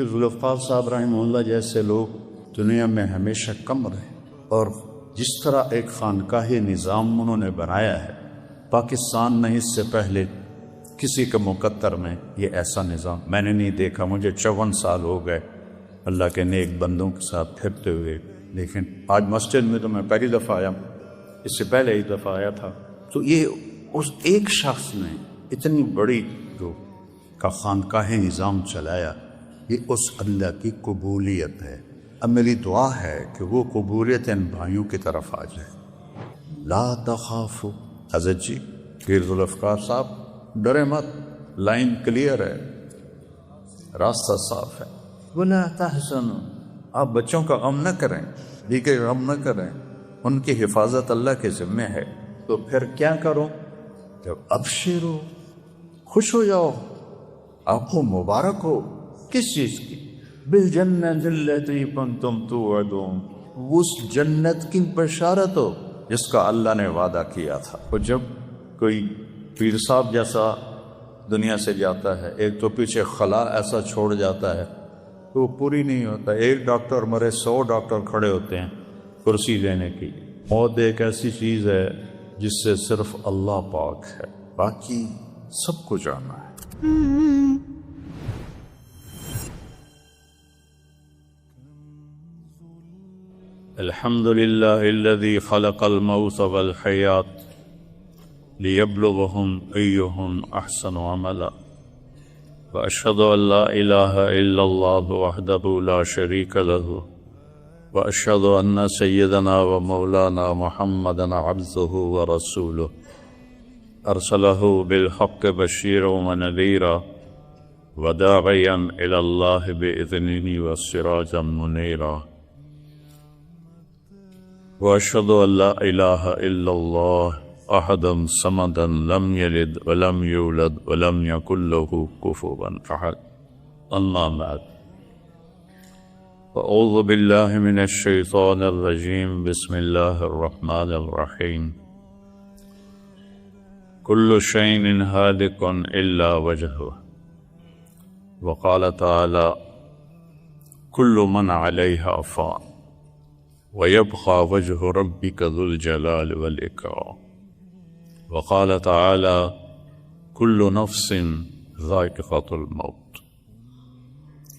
ذوالفقار صاحب رحمہ اللہ جیسے لوگ دنیا میں ہمیشہ کم رہے، اور جس طرح ایک خانقاہی نظام انہوں نے بنایا ہے، پاکستان میں اس سے پہلے کسی کے مقتر میں یہ ایسا نظام میں نے نہیں دیکھا۔ مجھے 54 سال ہو گئے اللہ کے نیک بندوں کے ساتھ پھرتے ہوئے، لیکن آج مسجد میں تو میں پہلی دفعہ آیا، اس سے پہلے ایک دفعہ آیا تھا۔ تو یہ اس ایک شخص نے اتنی بڑی جو کا خانقاہ نظام چلایا، یہ اس اللہ کی قبولیت ہے۔ اب میری دعا ہے کہ وہ قبولیت ان بھائیوں کی طرف آ جائے۔ لا تخافوا، حضرت جی پیر ذوالفقار صاحب ڈرے مت، لائن کلیئر ہے، راستہ صاف ہے۔ ولا تحزنوا، آپ بچوں کا غم نہ کریں، دیگر غم نہ کریں، ان کی حفاظت اللہ کے ذمہ ہے۔ تو پھر کیا کرو؟ جب ابشرو، خوش ہو جاؤ، آپ کو مبارک ہو۔ کس چیز کی؟ بالجنت التی کنتم توعدون، اس جنت کی بشارت ہو جس کا اللہ نے وعدہ کیا تھا۔ اور جب کوئی پیر صاحب جیسا دنیا سے جاتا ہے، ایک تو پیچھے خلا ایسا چھوڑ جاتا ہے تو وہ پوری نہیں ہوتا۔ ایک ڈاکٹر مرے 100 ڈاکٹر کھڑے ہوتے ہیں کرسی لینے کی۔ موت ایک ایسی چیز ہے جس سے صرف اللہ پاک ہے، باقی سب کو جانا ہے۔ الحمد للہ الذی خلق الموت والحیات لیبلوہم ایہم احسن عملا، واشہد ان لا الہ الا اللہ وحدہ لا شریک لہ، واشہد ان سیدنا و مولانا محمدا عبدہ ورسولہ، ارسلہ بالحق بشیرا ونذیرا وداعیا الی اللہ بإذنہ وسراجا منیرا، واشہد ان لا الہ الا اللہ احدا صمدا لم یلد ولم یولد ولم یکن لہ کفوا احد، اما بعد، اعوذ باللہ من الشیطان الرجیم، بسم اللہ الرحمن الرحیم، کل شیء ہالک الا وجہہ، وقال تعالی کل من علیہا فان، وَيَبْقَى وَجْهُ رَبِّكَ ذُو الْجَلَالِ وَالْإِكْرَامِ، وقال تعالى كل نفس ذائقة الموت،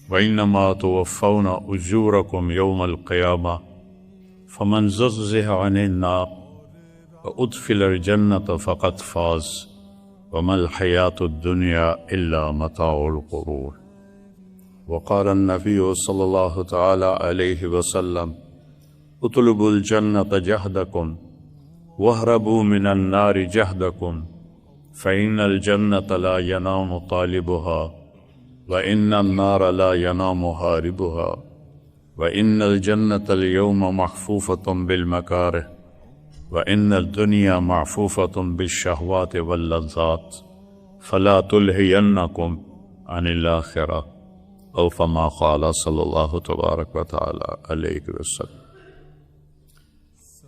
وإنما توفون أجوركم يوم القيامة، فمن زحزح عن النار وأدخل الجنة فقد فاز، وما الحياة الدنيا إلا متاع الغرور، وقال النبي صلى الله تعالى عليه وسلم اطلبوا الجنة جهدكم واهربوا من النار جهدكم، فإن الجنة لا ينام طالبها وإن النار لا ينام هاربها، وإن الجنة اليوم محفوفة بالمكاره وإن الدنيا معفوفة بالشهوات واللذات، فلا تلهينكم عن الآخرة، أو فما قال صلى الله تبارك وتعالى عليه وسلم۔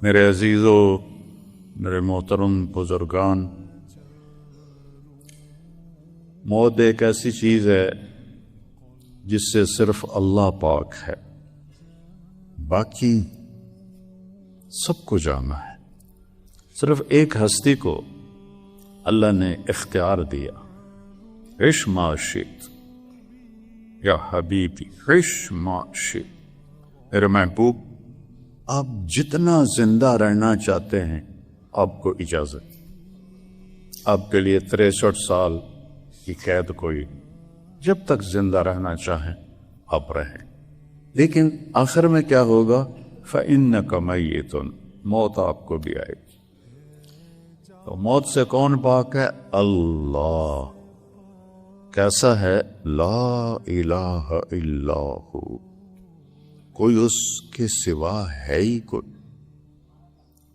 میرے عزیزو، میرے محترم بزرگان، موت ایک ایسی چیز ہے جس سے صرف اللہ پاک ہے، باقی سب کو جانا ہے۔ صرف ایک ہستی کو اللہ نے اختیار دیا، عش ما شئت یا حبیبی، عش ما شئت، میرے محبوب آپ جتنا زندہ رہنا چاہتے ہیں آپ کو اجازت، آپ کے لیے 63 سال کی قید کوئی، جب تک زندہ رہنا چاہیں آپ رہیں، لیکن آخر میں کیا ہوگا؟ فَإِنَّكَ مَيِّتٌ، موت آپ کو بھی آئے گی۔ تو موت سے کون پاک ہے؟ اللہ۔ کیسا ہے؟ لا الہ الا ہو، کوئی اس کے سوا ہے ہی کوئی۔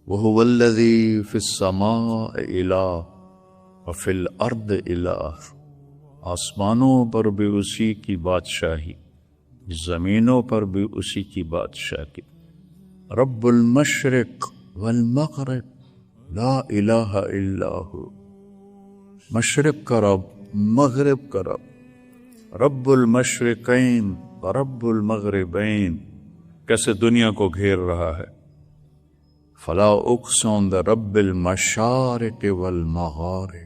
وَهُوَ الَّذِي فِي السَّمَاءِ إِلَٰهٌ وَفِي الْأَرْضِ إِلَٰهٌ، آسمانوں پر بھی اسی کی بادشاہی، زمینوں پر بھی اسی کی بادشاہی۔ رب المشرق والمغرب لا الہ الا ہو، مشرق کا رب، مغرب کا رب، رب المشرقین رب المغربین کیسے دنیا کو گھیر رہا ہے، فلا اقسم برب المشارق والمغارب.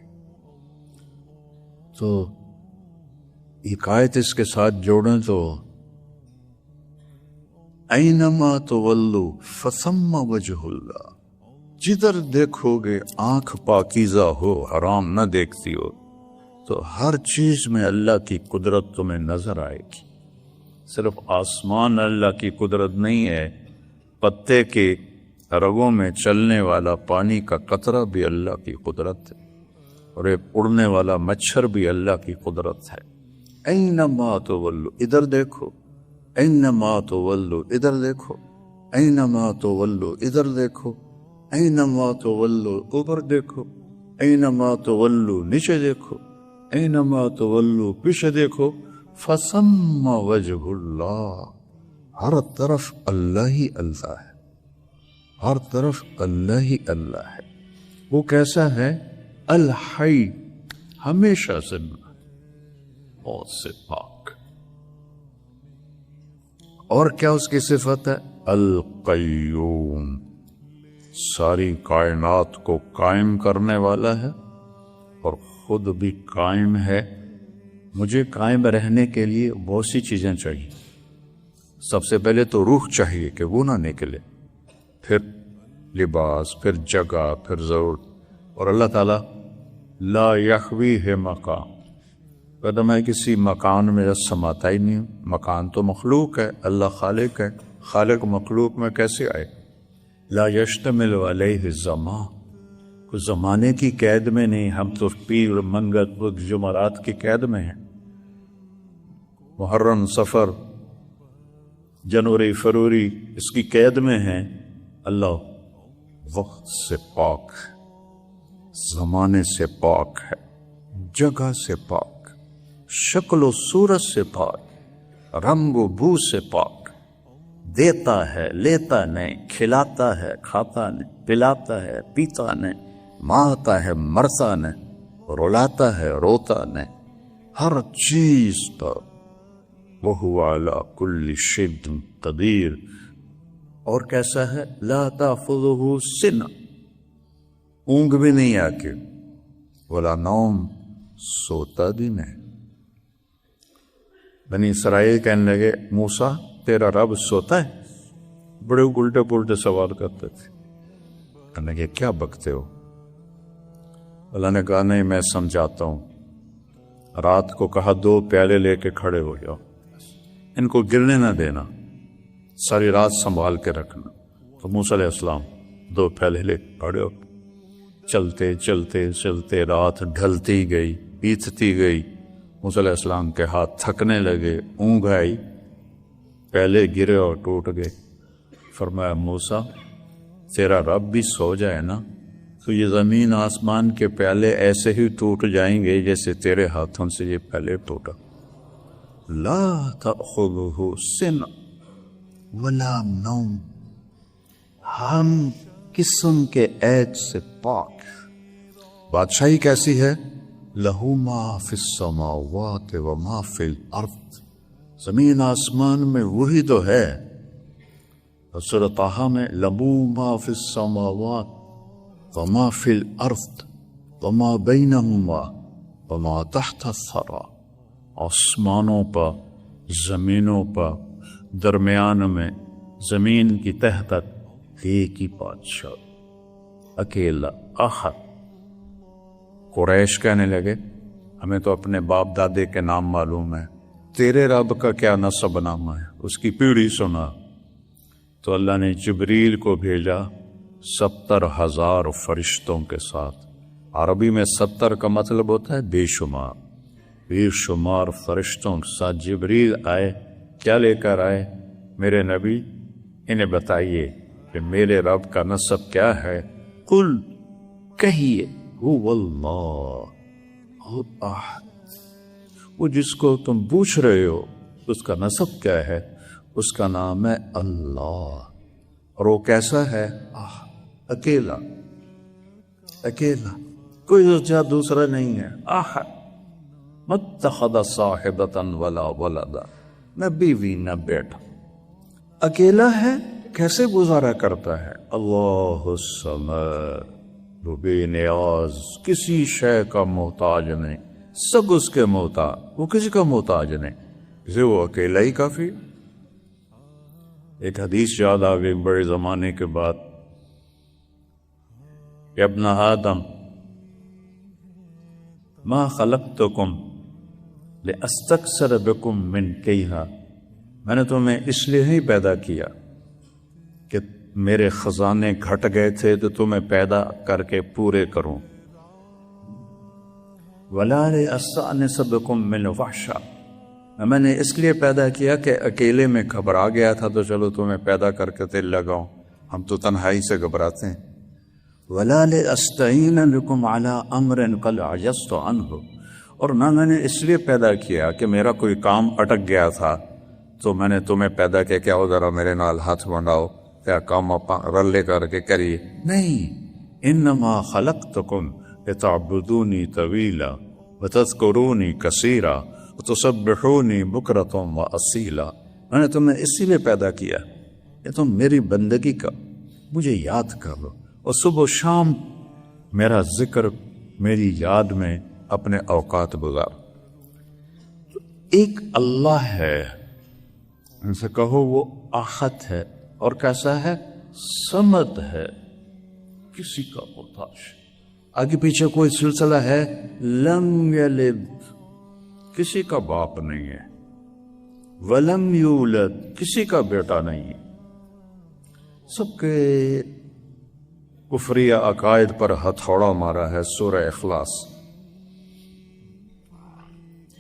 تو ایک آیت اس کے ساتھ جوڑیں تو اینما تولوا فثم وجہ اللہ، جدھر دیکھو گے آنکھ پاکیزہ ہو، حرام نہ دیکھتی ہو، تو ہر چیز میں اللہ کی قدرت تمہیں نظر آئے گی. صرف آسمان اللہ کی قدرت نہیں ہے، پتے کے رگوں میں چلنے والا پانی کا قطرہ بھی اللہ کی قدرت ہے، اور ایک اڑنے والا مچھر بھی اللہ کی قدرت ہے. اینما تولو، ادھر دیکھو، اینما تولو، ادھر دیکھو، اینما تولو، ادھر دیکھو، اینما تولو، اوپر دیکھو، اینما تولو، نیچے دیکھو، اینما تولو، پیچھے دیکھو. فثم وجہ اللہ، ہر طرف اللہ ہی اللہ ہے، ہر طرف اللہ ہی اللہ ہے. وہ کیسا ہے؟ الحی، ہمیشہ زندہ، موت سے پاک. اور کیا اس کی صفت ہے؟ القیوم، ساری کائنات کو قائم کرنے والا ہے اور خود بھی قائم ہے. مجھے قائم رہنے کے لیے بہت سی چیزیں چاہیے. سب سے پہلے تو روح چاہیے کہ وہ نہ نکلے، پھر لباس، پھر جگہ، پھر ضرورت. اور اللہ تعالیٰ لا یخویہ مقام، کہتا میں کسی مکان میں سماتا ہی نہیں ہوں. مکان تو مخلوق ہے، اللہ خالق ہے، خالق مخلوق میں کیسے آئے؟ لا یشتمل علیہ الزمان، کچھ زمانے کی قید میں نہیں. ہم تو پیر، منگت، بدھ، جمعرات کی قید میں ہیں. محرم، سفر، جنوری، فروری اس کی قید میں ہیں. اللہ وقت سے پاک ہے، زمانے سے پاک ہے، جگہ سے پاک، شکل و صورت سے پاک، رنگ و بو سے پاک. دیتا ہے، لیتا نہیں، کھلاتا ہے، کھاتا نہیں، پلاتا ہے، پیتا نہیں، مارتا ہے، مرتا نہیں، رلاتا ہے، روتا نہیں. ہر چیز پر وَهُوَ عَلَى كُلِّ شَيْءٍ قَدِيرٌ. اور کیسا ہے؟ لا تأخذه سنة، اونگ بھی نہیں آکے، ولا نوم، سوتا بھی نہیں. بنی اسرائیل کہنے لگے موسیٰ تیرا رب سوتا ہے؟ بڑے الٹے پلٹے سوال کرتے تھے. کہنے لگے کیا بکتے ہو؟ اللہ نے کہا نہیں، میں سمجھاتا ہوں. رات کو کہا 2 پیالے لے کے کھڑے ہو جاؤ، ان کو گرنے نہ دینا، ساری رات سنبھال کے رکھنا. تو موسیٰ علیہ السلام 2 پیالے لے کے کھڑے ہو. چلتے چلتے چلتے رات ڈھلتی گئی، بیتتی گئی. موسیٰ علیہ السلام کے ہاتھ تھکنے لگے، اونگ آئی، پیالے گرے اور ٹوٹ گئے. فرمایا موسیٰ تیرا رب بھی سو جائے نا تو یہ زمین آسمان کے پیالے ایسے ہی ٹوٹ جائیں گے جیسے تیرے ہاتھوں سے یہ پیالے ٹوٹا. لا تأخذہ سنہ ولا نوم، ہم قسم کے عیب سے پاک. بادشاہی کیسی ہے؟ لہو ما فی السماوات وما فی الارض، زمین آسمان میں وہی تو ہے. سورۃ طٰہٰ میں لہو ما فی السماوات وما فی الارض وما بینہما وما تحت الثری، آسمانوں پر، زمینوں پر، درمیان میں، زمین کی تہ تک ایک ہی بادشاہ، اکیلا، احد. قریش کہنے لگے ہمیں تو اپنے باپ دادے کے نام معلوم ہے، تیرے رب کا کیا نسب نامہ ہے، اس کی پیڑھی سنا. تو اللہ نے جبریل کو بھیجا 70,000 فرشتوں کے ساتھ. عربی میں 70 کا مطلب ہوتا ہے بے شمار، بے شمار فرشتوں کے ساتھ جبریل آئے. کیا لے کر آئے؟ میرے نبی انہیں بتائیے کہ میرے رب کا نسب کیا ہے. قل، کہیے، هو اللہ احد، وہ جس کو تم پوچھ رہے ہو اس کا نسب کیا ہے، اس کا نام ہے اللہ. اور وہ کیسا ہے؟ اکیلا، اکیلا، کوئی دوسرا نہیں ہے. احد، متخذ صاحبۃ ولا ولدا، نہ بیوی نہ بیٹا، اکیلا ہے، کیسے گزارا کرتا ہے؟ اللہ الصمد، وہ بے نیاز، کسی شے کا محتاج نہیں، سب اس کے محتاج، وہ کسی کا محتاج نہیں، اسے وہ اکیلا ہی کافی۔ ایک حدیث یاد آ گئی بڑے زمانے کے بعد کہ ابن آدم ما خلقتکم لأستکثر بکم من کیہا، میں نے تمہیں اس لیے ہی پیدا کیا کہ میرے خزانے گھٹ گئے تھے تو تمہیں پیدا کر کے پورے کروں، وَلَا لِأَسْتَأْنِسَ بِكُم مِّنْ وَحْشًا، میں نے اس لیے پیدا کیا کہ اکیلے میں گھبرا گیا تھا تو چلو تمہیں پیدا کر کے دل لگاؤں، ہم تو تنہائی سے گھبراتے ہیں۔ وَلَا لِأَسْتَعِينَ بِكُمْ عَلَىٰ أَمْرٍ قَدْ عَجَزْتُ عَنْهُ، اور نہ میں نے اس لیے پیدا کیا کہ میرا کوئی کام اٹک گیا تھا تو میں نے تمہیں پیدا کیا کہ آؤ ذرا میرے نال ہاتھ بنڈاؤ، کیا کام رلے کر کے کریے، نہیں، انما خلقتکم لتعبدونی طویلا وتذکرونی کثیرا وتسبحونی بکرۃ واصیلا، میں نے تمہیں اسی لیے پیدا کیا کہ تم میری بندگی کا مجھے یاد کر لو اور صبح و شام میرا ذکر میری یاد میں اپنے اوقات گزار۔ ایک اللہ ہے، ان سے کہو وہ احد ہے، اور کیسا ہے؟ صمد ہے، کسی کا محتاج، آگے پیچھے کوئی سلسلہ ہے، لم یلد، کسی کا باپ نہیں ہے، ولم یولد، کسی کا بیٹا نہیں ہے، سب کے کفریہ عقائد پر ہتھوڑا مارا ہے۔ سورہ اخلاص،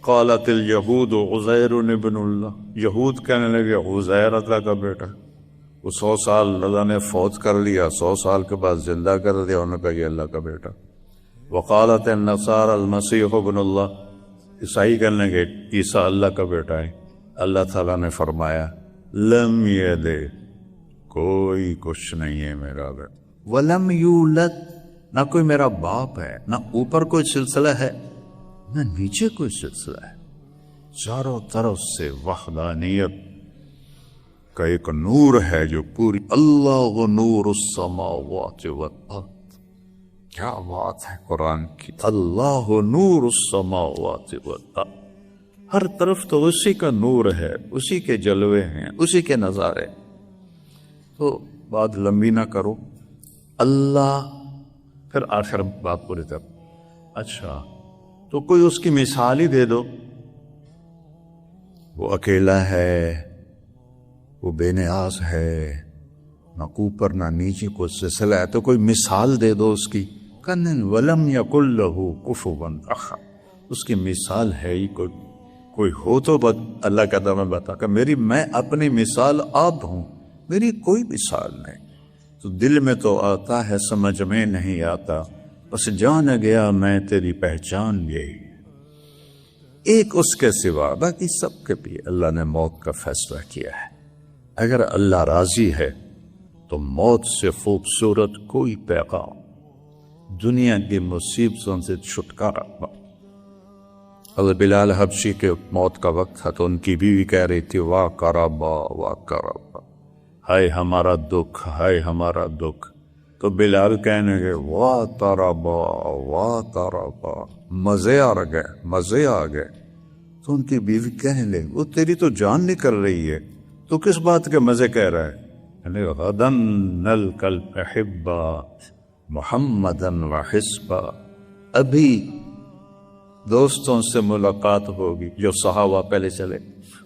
قالت الیہود عزیر ابن اللہ، یہود کہنے لگے عزیر اللہ کا بیٹا، وہ 100 سال اللہ نے فوت کر لیا، 100 سال کے بعد زندہ کر دیا، انہوں نے کہا یہ اللہ کا بیٹا۔ وقالت النصارى المسیح ابن اللہ، عیسائی کہنے لگے عیسیٰ اللہ کا بیٹا ہے۔ اللہ تعالیٰ نے فرمایا لم یلد، کوئی کچھ نہیں ہے میرا بیٹا، ولم یولد، نہ کوئی میرا باپ ہے، نہ اوپر کوئی سلسلہ ہے نہ نیچے کوئی سلسلہ ہے، چاروں طرف سے وحدانیت کا ایک نور ہے جو پوری، اللہ نور السماوات والارض، کیا بات ہے قرآن کی، اللہ نور السماوات والارض، ہر طرف تو اسی کا نور ہے، اسی کے جلوے ہیں، اسی کے نظارے۔ تو بات لمبی نہ کرو، اللہ، پھر آخر بات پوری طرح، اچھا تو کوئی اس کی مثال ہی دے دو، وہ اکیلا ہے، وہ بے نیاز ہے، نہ اوپر نہ نیچے کوئی سلسلہ ہے، تو کوئی مثال دے دو اس کی، کن ولم یکن لہ کفوا احد، اس کی مثال ہے ہی کوئی ہو تو اللہ کا دم بتا کہ میں اپنی مثال آپ ہوں، میری کوئی مثال نہیں، تو دل میں تو آتا ہے سمجھ میں نہیں آتا، بس جان گیا میں تیری پہچان یہی، ایک اس کے سوا، باقی سب کے بھی اللہ نے موت کا فیصلہ کیا ہے۔ اگر اللہ راضی ہے تو موت سے خوبصورت کوئی پیغام دنیا کی مصیبتوں سے چھٹکارا۔ حضرت بلال حبشی کے موت کا وقت تھا تو ان کی بیوی کہہ رہی تھی واہ کربا واہ کربا، ہائے ہمارا دکھ، ہائے ہمارا دکھ، تو بلال کہنے گے واہ تربا واہ تربا، مزے آ گئے، مزے آ گئے۔ تو ان کی بیوی کہنے لگی وہ تیری تو جان نکل رہی ہے، تو کس بات کے مزے کہہ رہا ہے؟ غدن نلقى الأحبة محمدا وحسبا، ابھی دوستوں سے ملاقات ہوگی جو صحابہ پہلے چلے،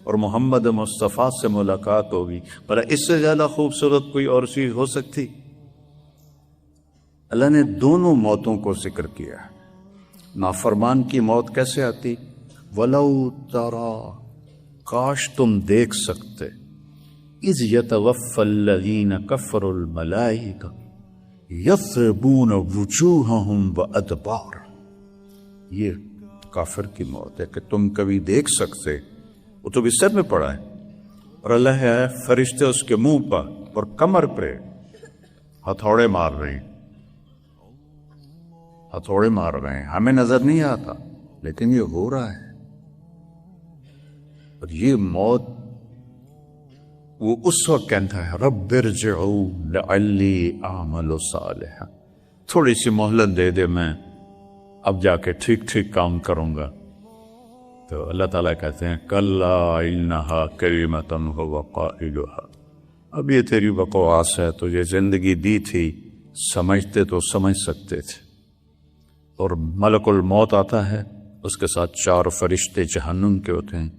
اور محمد مصطفیٰ سے ملاقات ہوگی، پر اس سے زیادہ خوبصورت کوئی اور چیز ہو سکتی؟ اللہ نے دونوں موتوں کو ذکر کیا ہے۔ نافرمان کی موت کیسے آتی؟ وَلَوْ تَرَى، کاش تم دیکھ سکتے، اِذْ يَتَوَفَّى الَّذِينَ كَفَرُوا الْمَلَائِكَةُ يَضْرِبُونَ وُجُوهَهُمْ وَأَدْبَارَهُمْ، یہ کافر کی موت ہے کہ تم کبھی دیکھ سکتے، وہ تو بستر میں پڑا ہے اور اللہ ہے فرشتے اس کے منہ پر اور کمر پہ ہتھوڑے مار رہے ہیں، ہتھوڑے مار رہے ہیں، ہمیں نظر نہیں آتا لیکن یہ ہو رہا ہے۔ اور یہ موت وہ اس وقت کہتا ہے رب ارجعون لعلی اعمل صالحا، تھوڑی سی مہلت دے دے، میں اب جا کے ٹھیک ٹھیک کام کروں گا. تو اللہ تعالیٰ کہتے ہیں کلا انہا کلمۃ ھو قائلھا، اب یہ تیری بکواس ہے، تجھے زندگی دی تھی، سمجھتے تو سمجھ سکتے تھے. اور ملک الموت آتا ہے، اس کے ساتھ 4 فرشتے جہنم کے ہوتے ہیں،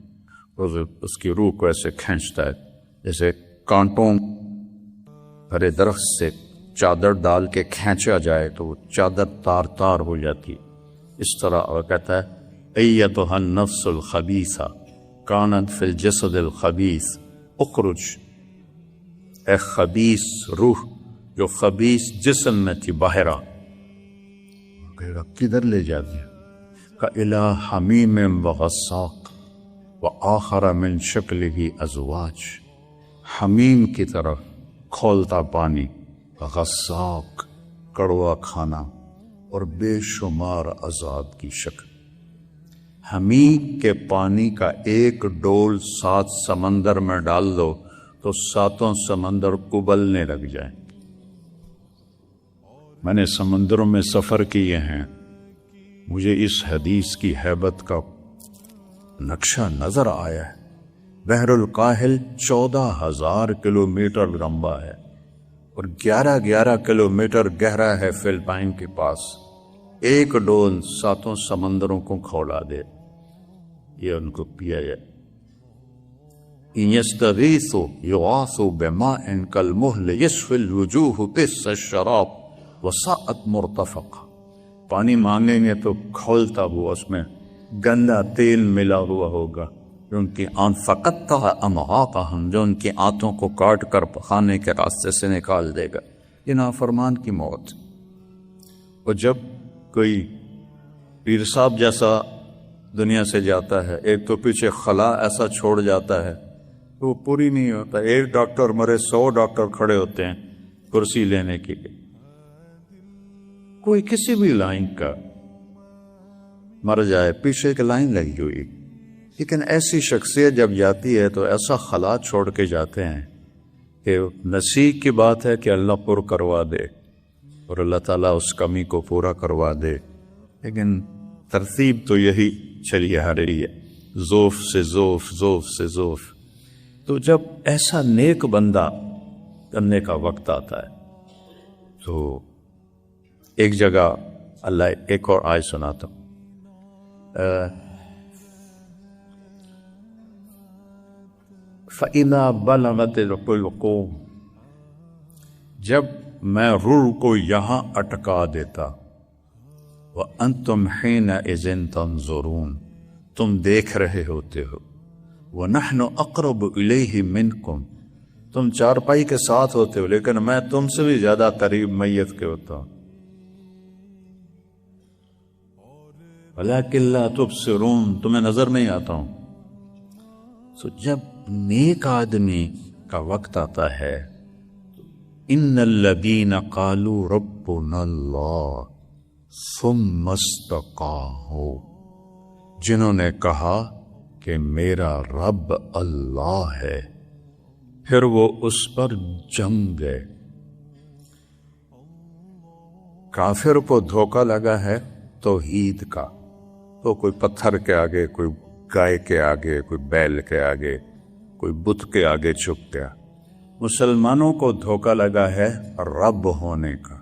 اور اس کی روح کو ایسے کھینچتا ہے جیسے کانٹوں بھرے درخت سے چادر ڈال کے کھینچا جائے تو وہ چادر تار تار ہو جاتی ہے. اس طرح اور کہتا ہے ایتھا النفس الخبیثہ کانت فی الجسد الخبیث اخرج، اے خبیث روح جو خبیث جسم میں تھی باہر آ. کدھر لے جاتے ہیں؟ کإلی حمیم وغساق وآخر من شکلہ ازواج، حمیم کی طرف کھولتا پانی، غساق کڑوا کھانا، اور بے شمار عذاب کی شکل. حمیم کے پانی کا ایک ڈول 7 سمندر میں ڈال دو تو 7 سمندر ابلنے لگ جائیں. میں نے سمندروں میں سفر کیے ہیں، مجھے اس حدیث کی ہیبت کا نقشہ نظر آیا ہے. بحر الکاہل 14,000 کلومیٹر لمبا ہے اور 11 کلومیٹر گہرا ہے فلپائن کے پاس. ایک ڈول 7 سمندروں کو کھولا دے، یہ ان کو پیا جائے. إن يستغيثوا يغاثوا بماء كالمهل يشفي الوجوه بئس الشراب وساءت مرتفقا. پانی مانگیں گے تو کھولتا ہوا اس میں گندا تیل ملا ہوا ہوگا جو ان کی فقطع امعاقهم، جو ان کی آنتوں کو کاٹ کر پخانے کے راستے سے نکال دے گا. یہ نافرمان کی موت. اور جب کوئی پیر صاحب جیسا دنیا سے جاتا ہے، ایک تو پیچھے خلا ایسا چھوڑ جاتا ہے تو وہ پوری نہیں ہوتا. ایک ڈاکٹر مرے 100 ڈاکٹر کھڑے ہوتے ہیں کرسی لینے کے لیے. کوئی کسی بھی لائن کا مر جائے، پیچھے ایک لائن لگی ہوئی. لیکن ایسی شخصیت جب جاتی ہے تو ایسا خلا چھوڑ کے جاتے ہیں کہ نصیب کی بات ہے کہ اللہ پر کروا دے اور اللہ تعالیٰ اس کمی کو پورا کروا دے. لیکن ترتیب تو یہی چلی آ رہی ہے، ذوف سے ذوف، ذوف سے ذوف. تو جب ایسا نیک بندہ کرنے کا وقت آتا ہے تو ایک جگہ اللہ ایک اور آیت سناتا ہوں. فَإِذَا بَلَغَتِ الْحُلْقُومَ، جب میں روح کو یہاں اٹکا دیتا، وَأَنْتُمْ حِينَئِذٍ تَنْظُرُونَ، تم دیکھ رہے ہوتے ہو. وَنَحْنُ أَقْرَبُ إِلَيْهِ مِنْكُمْ، تم چارپائی کے ساتھ ہوتے ہو لیکن میں تم سے بھی زیادہ قریب میت کے ہوتا ہوں. وَلَكِنْ لَا تُبْصِرُونَ، تمہیں نظر نہیں آتا ہوں. سو جب نیک آدمی کا وقت آتا ہے، إِنَّ الَّذِينَ قَالُوا رَبُّنَا اللَّهُ ثُمَّ اسْتَقَامُوا، جنہوں نے کہا کہ میرا رب اللہ ہے، پھر وہ اس پر جم گئے. کافر کو دھوکہ لگا ہے توحید کا، تو کوئی پتھر کے آگے، کوئی گائے کے آگے، کوئی بیل کے آگے، کوئی بت کے آگے چھپ گیا. مسلمانوں کو دھوکہ لگا ہے رب ہونے کا.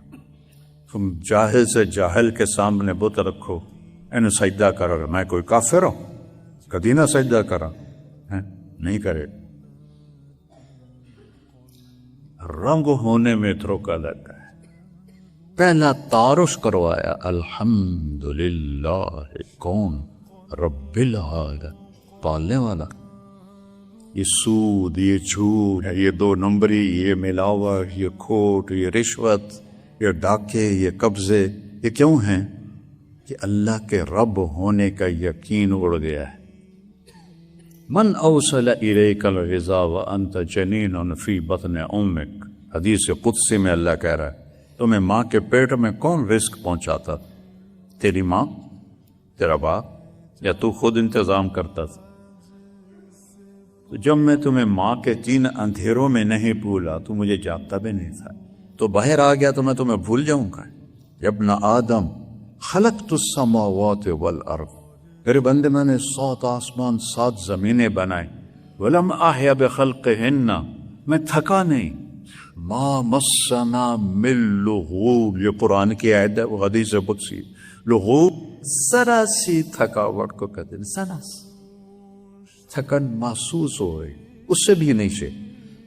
تم جاہل سے جاہل کے سامنے بت رکھو، انہیں سجدہ کرو. میں کوئی کافر ہوں؟ کدی نہ سجدہ کرا، نہیں کرے. رنگ ہونے میں دھوکہ لگا ہے. پہلا تعارف کروایا الحمدللہ، کون؟ رب العالمین، پالنے والا. یہ سود، یہ جھوٹ، یہ 2 نمبری، یہ ملاوٹ، یہ کھوٹ، یہ رشوت، یہ ڈاکے، یہ قبضے، یہ کیوں ہیں؟ کہ اللہ کے رب ہونے کا یقین اڑ گیا ہے. من اوصل الیک الغذاء وانت جنین فی بطن امک، حدیث قدسی میں اللہ کہہ رہا ہے تمہیں ماں کے پیٹ میں کون رزق پہنچاتا؟ تیری ماں، تیرا باپ، یا تو خود انتظام کرتا تھا؟ تو جب میں تمہیں ماں کے 3 اندھیروں میں نہیں بھولا تو مجھے جاگتا بھی نہیں تھا، تو باہر آ گیا تو میں تمہیں بھول جاؤں گا؟ ابن آدم خلقت السماوات والارض، میرے بندے میں نے 7 آسمان 7 زمینیں بنائیں، ولم احیا بخلقہن، میں تھکا نہیں، ما مسنا من لغوب، یہ قرآن کی آیت ہے، وہ حدیث قدسی، لغوب ذرا سی تھکاوٹ کو کہتے ہیں، ذرا سی تھکن محسوس ہو گئی، اس سے بھی نہیں سے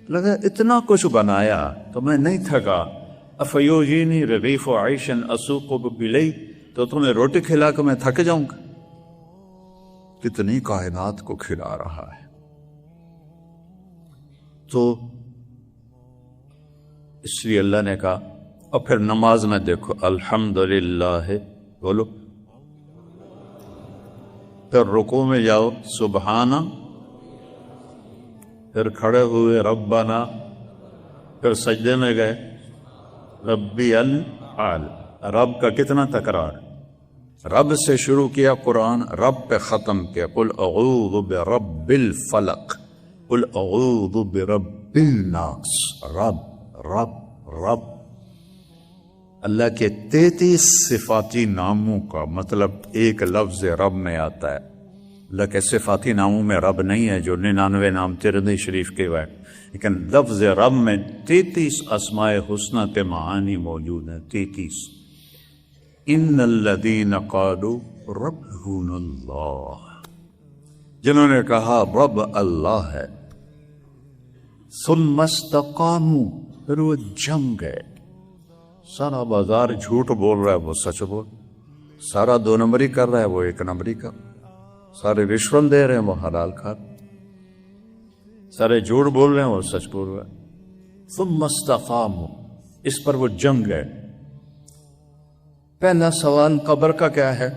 لگا اتنا کچھ بنایا تو میں نہیں تھکا، افیوجینی رغیف عیشن اسوق بلی، تو تمہیں روٹی کھلا کے میں تھک جاؤں گا؟ کتنی کائنات کو کھلا رہا ہے۔ تو اس لیے اللہ نے کہا، اور پھر نماز میں دیکھو الحمدللہ بولو، پھر رکوع میں جاؤ سبحانہ، پھر کھڑے ہوئے ربنا، پھر سجدے میں گئے ربی العال، رب کا کتنا تکرار، رب سے شروع کیا قرآن، رب پہ ختم کیا، قل اعوذ برب الفلق، قل اعوذ برب الناس، رب رب رب۔ اللہ کے 33 صفاتی ناموں کا مطلب ایک لفظ رب میں آتا ہے۔ اللہ کے صفاتی ناموں میں رب نہیں ہے جو 99 نام ترمذی شریف کے ہیں، لیکن لفظ رب میں 33 اسماء حسنہ کے معانی موجود ہیں، 33۔ ان الذین قالوا ربنا اللہ، جنہوں نے کہا رب اللہ ہے، ثم استقاموا، پھر وہ جم گئے۔ سارا بازار جھوٹ بول رہا ہے، وہ سچ بول، سارا 2 نمبری کر رہا ہے، وہ 1 نمبری کا، سارے رشوت دے رہے ہیں، وہ حلال کھا، سارے جھوٹ بول رہے ہیں، وہ سچ بول رہا ہے۔ ثم استقاموا، اس پر وہ جم گئے۔ پہلا سوال قبر کا کیا ہے؟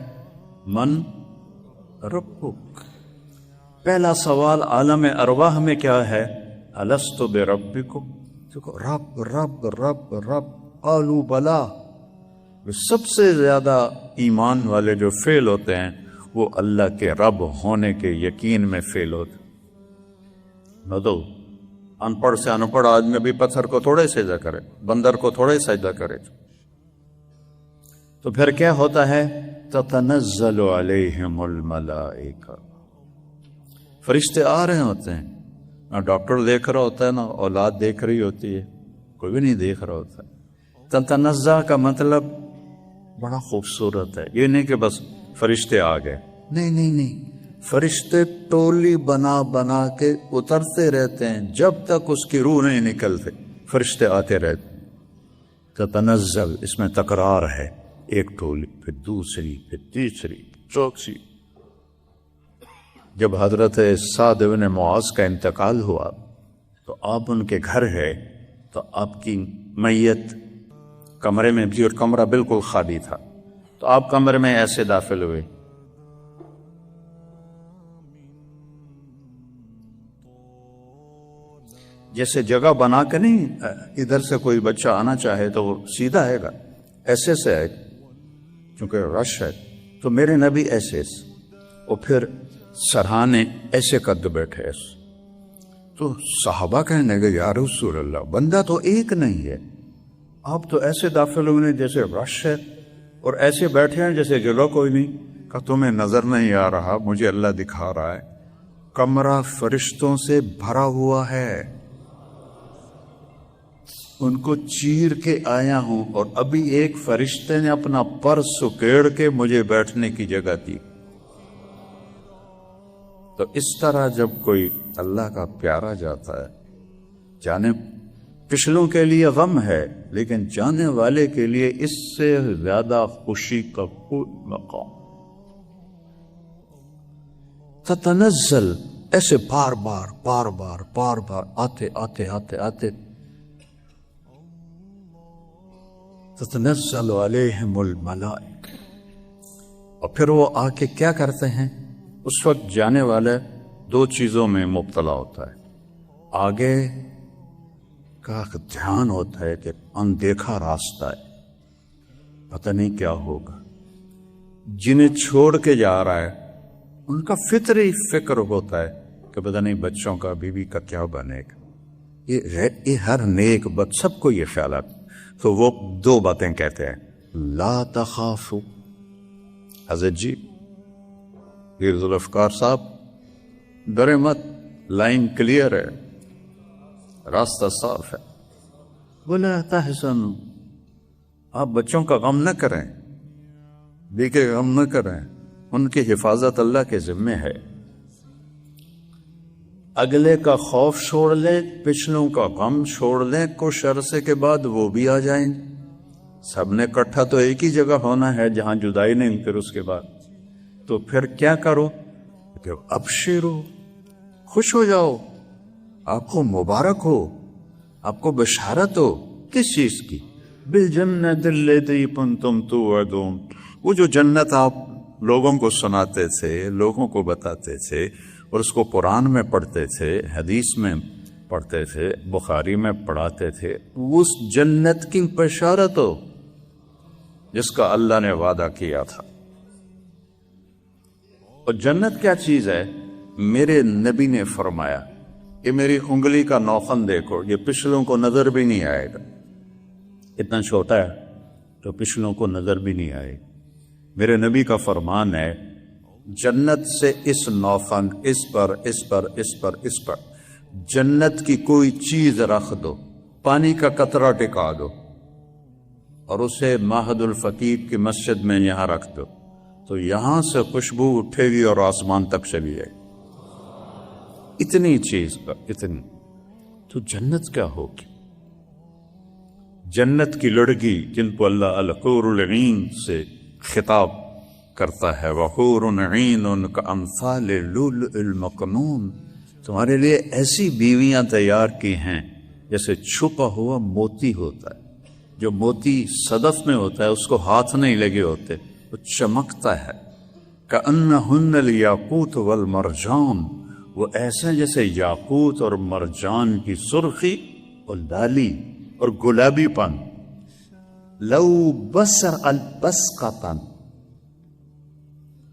من ربک۔ پہلا سوال عالم ارواح میں کیا ہے؟ الست بربکم، دیکھو رب رب رب رب، قالوا بلا۔ سب سے زیادہ ایمان والے جو فیل ہوتے ہیں وہ اللہ کے رب ہونے کے یقین میں فیل ہوتے ہیں۔ نہ تو ان پڑھ سے ان پڑھ آدمی بھی پتھر کو تھوڑے سجدہ کرے، بندر کو تھوڑے سجدہ کرے، تو پھر کیا ہوتا ہے؟ تتنزل علیہم الملائکہ، فرشتے آ رہے ہوتے ہیں، نہ ڈاکٹر دیکھ رہا ہوتا ہے، نہ اولاد دیکھ رہی ہوتی ہے، کوئی بھی نہیں دیکھ رہا ہوتا۔ تتنزل کا مطلب بڑا خوبصورت ہے، یہ نہیں کہ بس فرشتے آ گئے، نہیں نہیں نہیں، فرشتے ٹولی بنا بنا کے اترتے رہتے ہیں جب تک اس کی روح نہیں نکلتے، فرشتے آتے رہتے ہیں۔ تتنزل اس میں تکرار ہے، ایک ٹولی، پھر دوسری، پھر تیسری، چوتھی۔ جب حضرت سعد بن معاذ کا انتقال ہوا تو آپ ان کے گھر گئے تو آپ کی میت کمرے میں بھی، اور کمرہ بالکل خالی تھا، تو آپ کمرے میں ایسے داخل ہوئے، جیسے جگہ بنا کے نہیں، ادھر سے کوئی بچہ آنا چاہے تو وہ سیدھا آئے گا، ایسے سے آئے گا کیونکہ رش ہے، تو میرے نبی ایسے، اور پھر سرہانے ایسے قد بیٹھے ایسے۔ تو صحابہ کہنے لگے یا رسول اللہ، بندہ تو ایک نہیں ہے، آپ تو ایسے داخل ہوئے جیسے رش ہے، اور ایسے بیٹھے ہیں جیسے جگہ کوئی نہیں۔ کہ تمہیں نظر نہیں آ رہا، مجھے اللہ دکھا رہا ہے، کمرہ فرشتوں سے بھرا ہوا ہے، ان کو چیر کے آیا ہوں، اور ابھی ایک فرشتے نے اپنا پر سکیڑ کے مجھے بیٹھنے کی جگہ دی۔ تو اس طرح جب کوئی اللہ کا پیارا جاتا ہے، جانے پچھلوں کے لیے غم ہے، لیکن جانے والے کے لیے اس سے زیادہ خوشی کا کوئی مقام۔ تتنزل، ایسے بار بار بار بار بار بار آتے آتے آتے آتے، تتنزل علیہم الملائکہ، اور پھر وہ آ کے کیا کرتے ہیں؟ اس وقت جانے والے 2 چیزوں میں مبتلا ہوتا ہے، آگے کا دھیان ہوتا ہے کہ اندیکھا راستہ ہے، پتہ نہیں کیا ہوگا، جنہیں چھوڑ کے جا رہا ہے ان کا فطری فکر ہوتا ہے کہ کہ پتہ نہیں بچوں کا بیوی کا کیا بنے گا. یہ ہر نیک بد سب کو یہ خیالات. تو وہ دو باتیں کہتے ہیں, لا تخافو. حضرت جی پیر ذوالفقار صاحب ڈرے مت, لائن کلیئر ہے, راستہ صاف ہے. ولا تحزنوا, آپ بچوں کا غم نہ کریں, بیوی کا غم نہ کریں, ان کی حفاظت اللہ کے ذمے ہے. اگلے کا خوف چھوڑ لیں, پچھلوں کا غم چھوڑ لیں, کچھ عرصے کے بعد وہ بھی آ جائیں. سب نے اکٹھا تو ایک ہی جگہ ہونا ہے جہاں جدائی نہیں. پھر اس کے بعد تو پھر کیا کرو کہ ابشرو, خوش ہو جاؤ, آپ کو مبارک ہو, آپ کو بشارت ہو. کس چیز کی؟ بالجنت التی کنتم توعدون. وہ جو جنت آپ لوگوں کو سناتے تھے, لوگوں کو بتاتے تھے, اور اس کو قرآن میں پڑھتے تھے, حدیث میں پڑھتے تھے, بخاری میں پڑھاتے تھے, اس جنت کی بشارت ہو جس کا اللہ نے وعدہ کیا تھا. اور جنت کیا چیز ہے؟ میرے نبی نے فرمایا کہ میری انگلی کا نوخن دیکھو, یہ پچھلوں کو نظر بھی نہیں آئے گا. اتنا چھوٹا ہے تو پچھلوں کو نظر بھی نہیں آئے. میرے نبی کا فرمان ہے, جنت سے اس نوخن, اس پر, اس پر, اس پر, اس پر, جنت کی کوئی چیز رکھ دو, پانی کا قطرہ ٹکا دو, اور اسے معہد الفقید کی مسجد میں یہاں رکھ دو, تو یہاں سے خوشبو اٹھے گی اور آسمان تک چلی جائے. اتنی چیز کا, اتنی. تو جنت کیا ہوگی؟ جنت کی لڑکی جن کو اللہ الحور العین سے خطاب کرتا ہے, وحور عین کامثال اللؤلؤ المکنون, تمہارے لیے ایسی بیویاں تیار کی ہیں جیسے چھپا ہوا موتی ہوتا ہے. جو موتی صدف میں ہوتا ہے اس کو ہاتھ نہیں لگے ہوتے, وہ چمکتا ہے. کأنہن الیاقوت والمرجان, وہ ایسے جیسے یاقوت اور مرجان کی سرخی اور لالی اور گلابی پن. لو بسق البسقة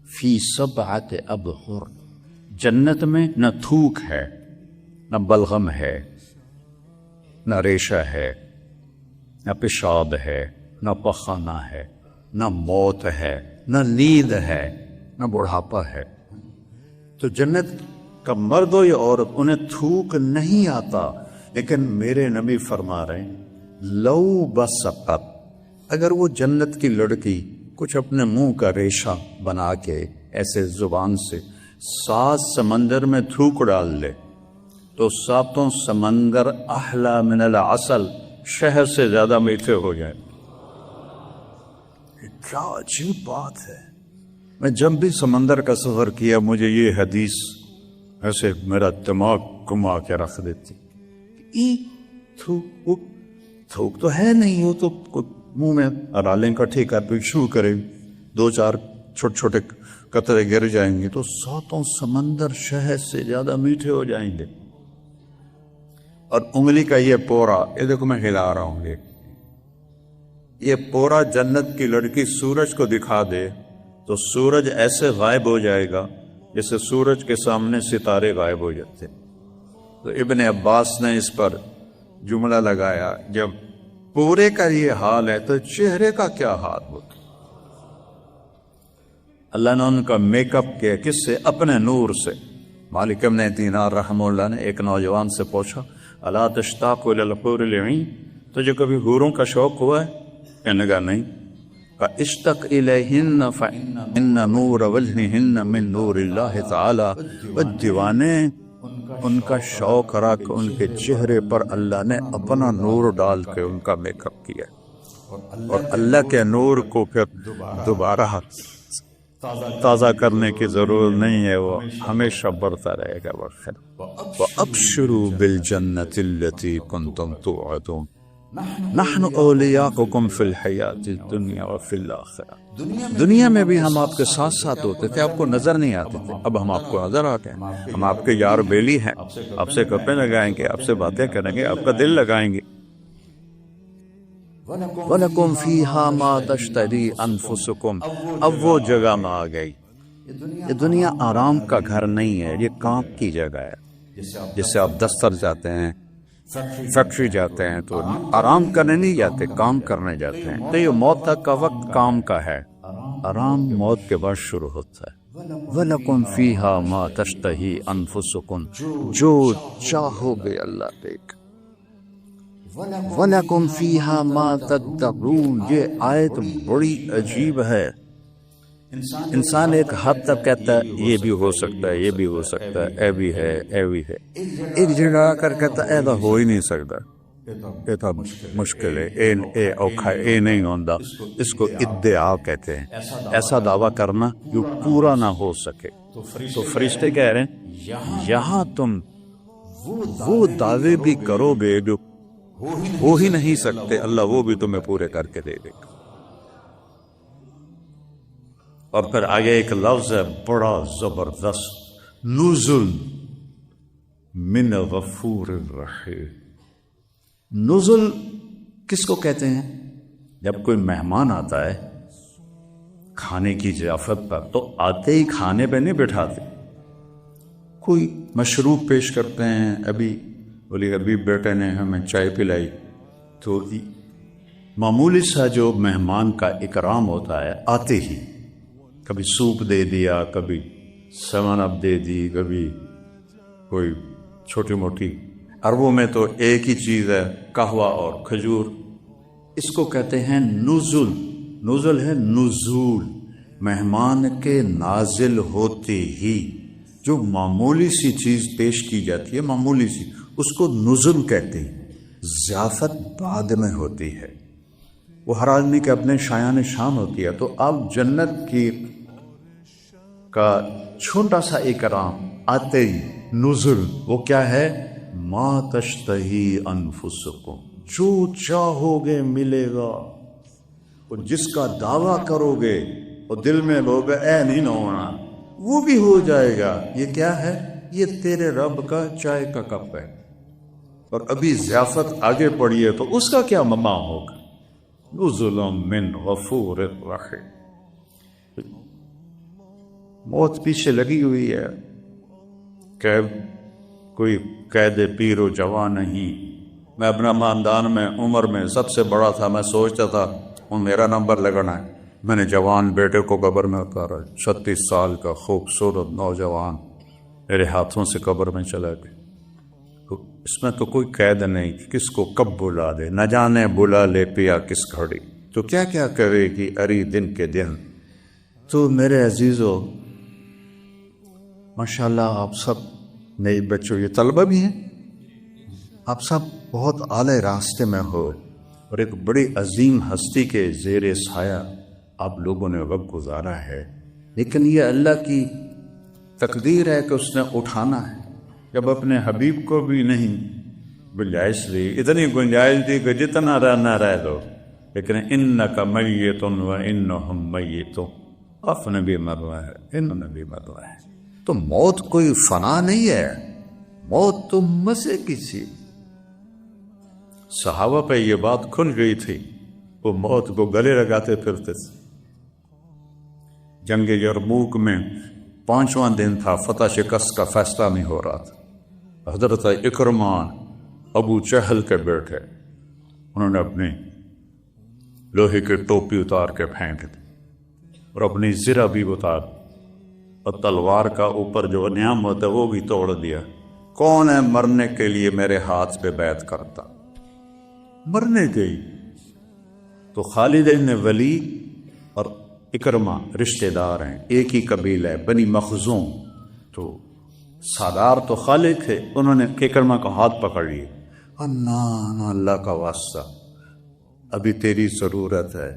فی 7 ابحر, جنت میں نہ تھوک ہے, نہ بلغم ہے, نہ ریشہ ہے, نہ پیشاب ہے, نہ پخانہ ہے, نہ موت ہے, نہ نیند ہے, نہ بڑھاپا ہے. تو جنت کا مرد ہو یا عورت انہیں تھوک نہیں آتا. لیکن میرے نبی فرما رہے ہیں, لو بسقت, اگر وہ جنت کی لڑکی کچھ اپنے منہ کا ریشہ بنا کے ایسے زبان سے 7 سمندر میں تھوک ڈال لے, تو 7 سمندر احلی من العسل, شہد سے زیادہ میٹھے ہو جائیں. کیا عجیب بات ہے. میں جب بھی سمندر کا سفر کیا مجھے یہ حدیث ایسے میرا دماغ گما کے رکھ دیتی. تھوک تو ہے نہیں, وہ تو منہ میں رالیں کٹھی کر شروع کرے, 2-4 چھوٹے چھوٹے قطرے گر جائیں گے تو 7 سمندر شہد سے زیادہ میٹھے ہو جائیں گے. اور انگلی کا یہ پورا, یہ دیکھو میں ہلا رہا ہوں, یہ پورا جنت کی لڑکی سورج کو دکھا دے تو سورج ایسے غائب ہو جائے گا جیسے سورج کے سامنے ستارے غائب ہو جاتے. تو ابن عباس نے اس پر جملہ لگایا, جب پورے کا یہ حال ہے تو چہرے کا کیا حال ہوتا. اللہ نے ان کا میک اپ کیا, کس سے؟ اپنے نور سے. مالک ابن دینار رحمہ اللہ نے ایک نوجوان سے پوچھا, الا تشتاق الی الحور العین, تجھے کبھی حوروں کا شوق ہوا ہے؟ کہنے لگا نہیں. فاشتق الیہن فإن نور وجہہن من نور اللہ تعالی. وہ دیوانے ان کا شوق رکھ, ان کے چہرے پر اللہ نے اپنا نور ڈال کے ان کا میک اپ کیا, اور اللہ کے نور کو پھر دوبارہ تازہ کرنے کی ضرورت نہیں ہے, وہ ہمیشہ بڑھتا رہے گا. وَأَبْشِرُوا بِالْجَنَّةِ الَّتِي كُنْتُمْ تُوعَدُونَ نَحْنُ أَوْلِيَاؤُكُمْ فِي الْحَيَاةِ الدُّنْيَا وَفِي الْآخِرَةِ. دنیا میں بھی ہم آپ کے ساتھ ساتھ ہوتے تھے, آپ کو نظر نہیں آتے تھے, اب ہم آپ کو نظر آتے ہیں. ہم آپ کے یار بیلی ہیں, آپ سے گپیں لگائیں گے, آپ سے باتیں کریں گے, آپ کا دل لگائیں گے. وَلَكُمْ فِيهَا مَا تَشْتَهِي أَنفُسُكُمْ. اب وہ جگہ میں آ گئی یہ دنیا آرام کا گھر نہیں ہے، یہ کام کی جگہ ہے۔ جیسے آپ دفتر جاتے ہیں، فیکٹری جاتے ہیں تو آرام کرنے نہیں جاتے، کام کرنے جاتے ہیں۔ تو یہ موت تک کا وقت کام کا ہے، آرام موت کے بعد شروع ہوتا ہے۔ وَلَكُمْ فِيهَا مَا تَشْتَهِي أَنفُسُكُمْ، جو چاہو گے اللہ دیکھ۔ وَلَكُمْ فِيهَا مَا تَدَّعُونَ، یہ آیت بڑی عجیب ہے۔ انسان ایک حد تک کہتا ہے یہ بھی ہو سکتا ہے، یہ بھی ہو سکتا ہے، اے بھی ہے، اے بھی ہے۔ ایک جگہ آ کر کہتا ہے ایسا ہو ہی نہیں سکتا، یہ تو مشکل ہے، اے اوکھا، اے نہیں ہوتا۔ اس کو ادعا کہتے ہیں، ایسا دعویٰ کرنا جو پورا نہ ہو سکے۔ تو فرشتے کہہ رہے ہیں یہاں تم وہ دعوے بھی کرو گے جو ہو ہی نہیں سکتے، اللہ وہ بھی تمہیں پورے کر کے دے دے گا۔ اور پھر آگے ایک لفظ ہے بڑا زبردست، نزل من غفور الرحیم۔ نزل کس کو کہتے ہیں؟ جب کوئی مہمان آتا ہے کھانے کی ضیافت پر تو آتے ہی کھانے پہ نہیں بٹھاتے، کوئی مشروب پیش کرتے ہیں۔ ابھی بیٹے نے ہمیں چائے پلائی تو معمولی سا جو مہمان کا اکرام ہوتا ہے، آتے ہی کبھی سوپ دے دیا، کبھی سیون اپ دے دی، کبھی کوئی چھوٹی موٹی۔ عربوں میں تو ایک ہی چیز ہے، قہوہ اور کھجور۔ اس کو کہتے ہیں نزول۔ نزول ہے نزول، مہمان کے نازل ہوتے ہی جو معمولی سی چیز پیش کی جاتی ہے، معمولی سی، اس کو نزول کہتے ہیں۔ ضیافت بعد میں ہوتی ہے، وہ ہر آدمی کے اپنے شایان شان ہوتی ہے۔ تو اب جنت کی کا چھوٹا سا اکرام آتے ہی نزل، وہ کیا ہے؟ ما تشتہی انفسکم، جو چاہو گے ملے گا۔ اور جس کا دعویٰ کرو گے اور دل میں لوگ اے نہیں نہ ہونا، وہ بھی ہو جائے گا۔ یہ کیا ہے؟ یہ تیرے رب کا چائے کا کپ ہے۔ اور ابھی ضیافت آگے پڑی ہے تو اس کا کیا مما ہوگا؟ نزل من غفور الرحیم۔ موت پیچھے لگی ہوئی ہے، کہ کوئی قید پیر و جوان نہیں۔ میں اپنا خاندان میں عمر میں سب سے بڑا تھا، میں سوچتا تھا میرا نمبر لگنا ہے۔ میں نے جوان بیٹے کو قبر میں اتارا، 36 سال کا خوبصورت نوجوان میرے ہاتھوں سے قبر میں چلا گیا۔ اس میں تو کوئی قید نہیں، کس کو کب بلا دے، نہ جانے بلا لے پیا کس گھڑی، تو کیا کیا کرے گی اری دن کے دن۔ تو میرے عزیزو، ماشاءاللہ آپ سب نئے بچوں، یہ طلبہ بھی ہیں، آپ سب بہت اعلی راستے میں ہو، اور ایک بڑی عظیم ہستی کے زیر سایہ آپ لوگوں نے وقت گزارا ہے۔ لیکن یہ اللہ کی تقدیر ہے کہ اس نے اٹھانا ہے۔ جب اپنے حبیب کو بھی نہیں گنجائش دی، اتنی گنجائش دی کہ جتنا رہنا رہ دو، لیکن انک میت و انہم میتون، آپ نے بھی مرنا ہے، انہوں نے بھی مرنا ہے۔ تو موت کوئی فنا نہیں ہے، موت تو مزے کی چیز۔ صحابہ پہ یہ بات کھل گئی تھی، وہ موت کو گلے لگاتے پھرتے تھے۔ جنگ یرموک میں 5واں دن تھا، فتح شکست کا فیصلہ نہیں ہو رہا تھا۔ حضرت اکرمہ ابو جہل کے بیٹے، انہوں نے اپنی لوہے کی ٹوپی اتار کے پھینک دی اور اپنی زرہ بھی اتار، اور تلوار کا اوپر جو نیام ہوتا ہے وہ بھی توڑ دیا۔ کون ہے مرنے کے لیے میرے ہاتھ پہ بیعت کرتا؟ مرنے گئی تو خالد بن ولید اور اکرمہ رشتہ دار ہیں، ایک ہی قبیلہ ہے، بنی مخزوم۔ تو سردار تو خالد تھے، انہوں نے اکرمہ کا ہاتھ پکڑ لیے، اللہ کا واسطہ ابھی تیری ضرورت ہے،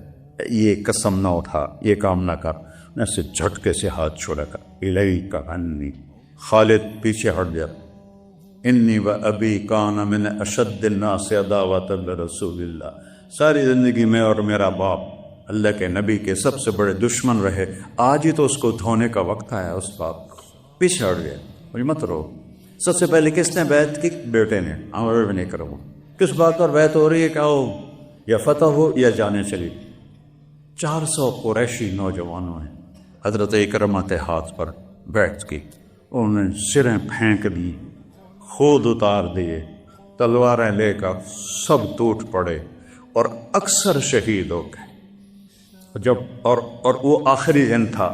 یہ قسم نہ اٹھا، یہ کام نہ کر۔ ایسے جھٹکے سے ہاتھ چھوڑا کر الیک عنی، خالد پیچھے ہٹ جا، انی و ابی کان من اشد الناس عداوۃ لرسول اللہ، ساری زندگی میں اور میرا باپ اللہ کے نبی کے سب سے بڑے دشمن رہے، آج ہی تو اس کو دھونے کا وقت آیا۔ اس باپ پیچھے ہٹ گیا، مجھے مت رو۔ سب سے پہلے کس نے بیعت کی؟ بیٹے نے، عمر بن اکرمہ۔ کس بات پر بیعت ہو رہی ہے؟ کیا ہو، یا فتح ہو یا جانے چلی۔ 400 قریشی نوجوانوں ہیں، حضرت اکرمہ کے ہاتھ پر بیٹھ کی، انہوں نے سریں پھینک دی، خود اتار دیے، تلواریں لے کر سب ٹوٹ پڑے اور اکثر شہید ہو گئے۔ جب اور وہ آخری دن تھا،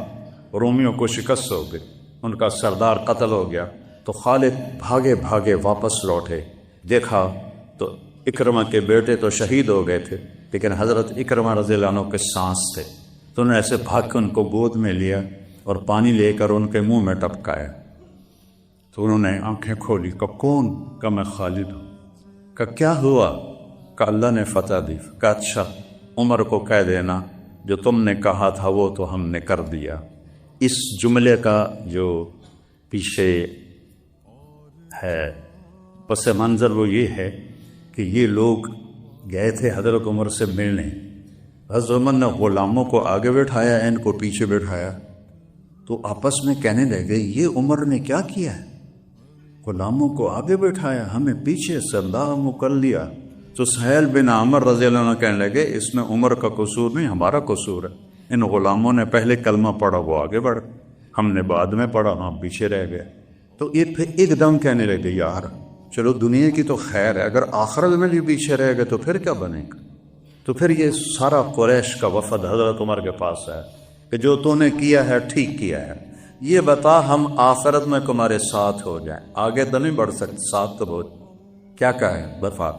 رومیوں کو شکست ہو گئی، ان کا سردار قتل ہو گیا، تو خالد بھاگے بھاگے واپس لوٹے، دیکھا تو اکرمہ کے بیٹے تو شہید ہو گئے تھے، لیکن حضرت اکرمہ رضی اللہ عنہ کے سانس تھے، تو انہوں نے ایسے بھاگ کے ان کو گود میں لیا اور پانی لے کر ان کے منہ میں ٹپکایا۔ تو انہوں نے آنکھیں کھولی، کہا کون؟ کہا میں خالد ہوں۔ کہا کیا ہوا؟ کہا اللہ نے فتح دی۔ کہا اچھا، عمر کو کہہ دینا جو تم نے کہا تھا وہ تو ہم نے کر دیا۔ اس جملے کا جو پیچھے ہے پس منظر وہ یہ ہے کہ یہ لوگ گئے تھے حضرت عمر سے ملنے، حضرت عمر نے غلاموں کو آگے بٹھایا، ان کو پیچھے بٹھایا، تو آپس میں کہنے لگے یہ عمر نے کیا کیا ہے، غلاموں کو آگے بٹھایا، ہمیں پیچھے سردار کر لیا۔ تو سہیل بن عامر رضی اللہ عنہ کہنے لگے اس میں عمر کا قصور نہیں، ہمارا قصور ہے، ان غلاموں نے پہلے کلمہ پڑھا وہ آگے بڑھ، ہم نے بعد میں پڑھا ہم پیچھے رہ گئے۔ تو یہ پھر ایک دم کہنے لگے یار چلو دنیا کی تو خیر ہے، اگر آخرت میں بھی پیچھے رہ گئے تو پھر کیا بنے گا؟ تو پھر یہ سارا قریش کا وفد حضرت عمر کے پاس ہے کہ جو تو نے کیا ہے ٹھیک کیا ہے، یہ بتا ہم آخرت میں تمہارے ساتھ ہو جائیں، آگے تو نہیں بڑھ سکتے، ساتھ تو بہت کیا کہا ہے وفا،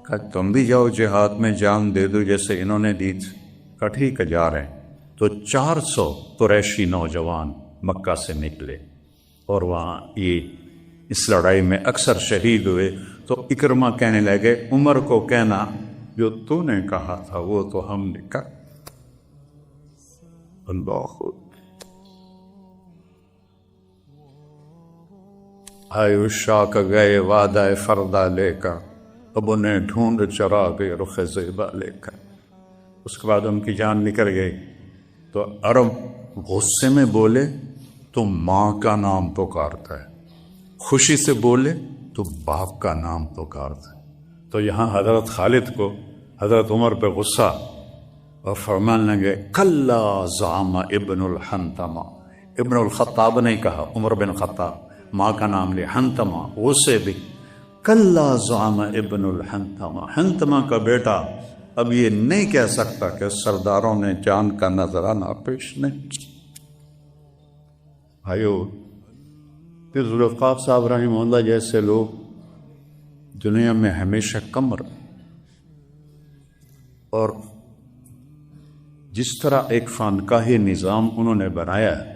کہ تم بھی جاؤ جہاد میں جان دے دو جیسے انہوں نے دی تھی۔ کہ ٹھیک ہے جا رہے ہیں۔ تو 400 قریشی نوجوان مکہ سے نکلے اور وہاں یہ اس لڑائی میں اکثر شہید ہوئے۔ تو اکرمہ کہنے لگے عمر کو کہنا جو تو نے کہا تھا وہ تو ہم نے کہا۔ اللہ خود آئے شاک گئے وعدہ فردہ لے کر، اب انہیں ڈھونڈ چرا گئے رخ زیبا لے کر۔ اس کے بعد ان کی جان نکل گئی تو عرب غصے میں بولے تو ماں کا نام پکارتا ہے، خوشی سے بولے تو باپ کا نام پکارتا ہے۔ تو یہاں حضرت خالد کو حضرت عمر پہ غصہ اور فرمان لگے کلا زعم ابن الحنتمہ، ابن الخطاب نہیں کہا، عمر بن خطاب، ماں کا نام لے، حنتمہ غصے بھی، کلا زعم ابن الحنتمہ، حنتمہ کا بیٹا اب یہ نہیں کہہ سکتا کہ سرداروں نے جان کا نذرانہ پیش نہیں۔ بھائیو، پھر ذوالفقار صاحب رحمہ اللہ جیسے لوگ دنیا میں ہمیشہ کم رہے، اور جس طرح ایک خانقاہی نظام انہوں نے بنایا ہے،